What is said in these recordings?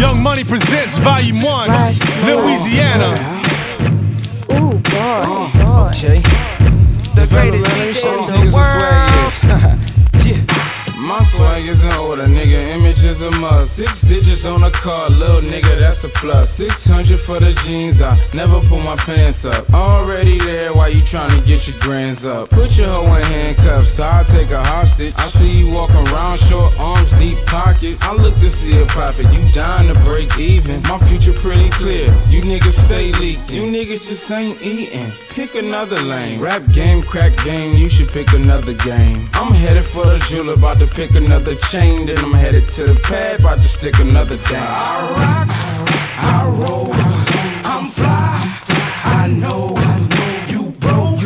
Young Money presents Volume 1, Louisiana. Ooh, boy. Okay. The greatest DJ in the world. My swag is an order, nigga, image is a must. 6 digits on a car, little nigga, that's a plus. 600 for the jeans, I never pull my pants up. Already there while you tryna get your grands up. Put your hoe in handcuffs, so I'll take a hostage. I see you walking around, short arms, deep pockets. I look to see a profit, you dying to break even. My future pretty clear, you niggas stay leaking. You niggas just ain't eating, pick another lane. Rap game, crack game, you should pick another game. I'm headed for the jeweler, about to pick another chain. Then I'm headed to the pad, about to stick another dame. I rock, I roll, I'm fly, I know you broke,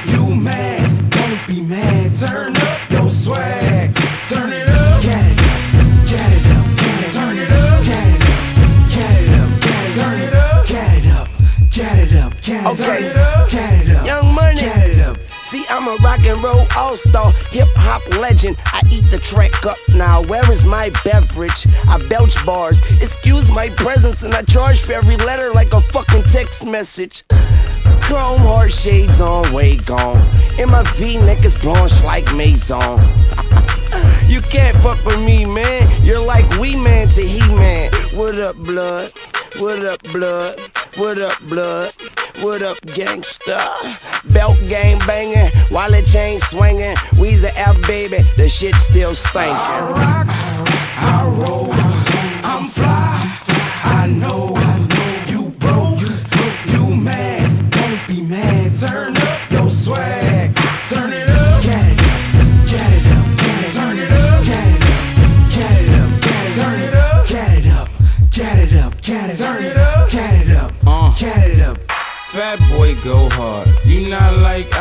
you mad, don't be mad. Turn up your swag, turn it up, get it up, get it up, get it, turn it up, get it up, get it up, get it, turn it up, get it up, get it up, get it, turn it up, get it up, Young Money, get it up. See, I'm a rock and roll all-star, hip-hop legend. I eat the track up now. Where is my beverage? I belch bars. Excuse my presence, and I charge for every letter like a fucking text message. Chrome heart shades on, way gone. And my V-neck is blanche like Maison. You can't fuck with me, man. You're like Wee Man to He-Man. What up, blood? What up, blood? What up, blood? What up, gangsta? Belt game banging, wallet chain swinging. Weezy F, baby, the shit still stinking. I rock, I roll, I'm fly, I know you broke, you mad, don't be mad. Turn up your swag, turn it up, get it up, get it up, get it, turn it up, get it up, get it up, get it, turn it up, get it up, get it up, get it, turn it up, get it up, get it up. Fat boy go hard, you not like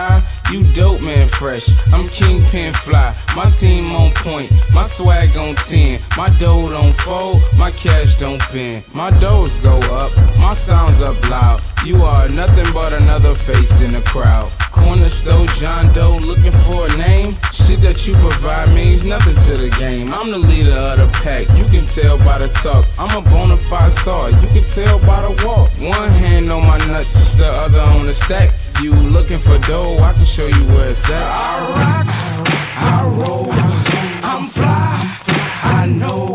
you dope man fresh. I'm kingpin fly, my team on point, my swag on 10. My dough don't fold, my cash don't bend. My doors go up, my sounds up loud. You are nothing but another face in the crowd. Corner store John Doe looking for a name. Shit that you provide means nothing to the game. I'm the leader of the pack, you can tell by the talk. I'm a bona fide star, you can tell by the walk. One hand on my nuts, the other on the stack. You looking for dough, I can show you where it's at. I rock, I roll, I'm fly, I know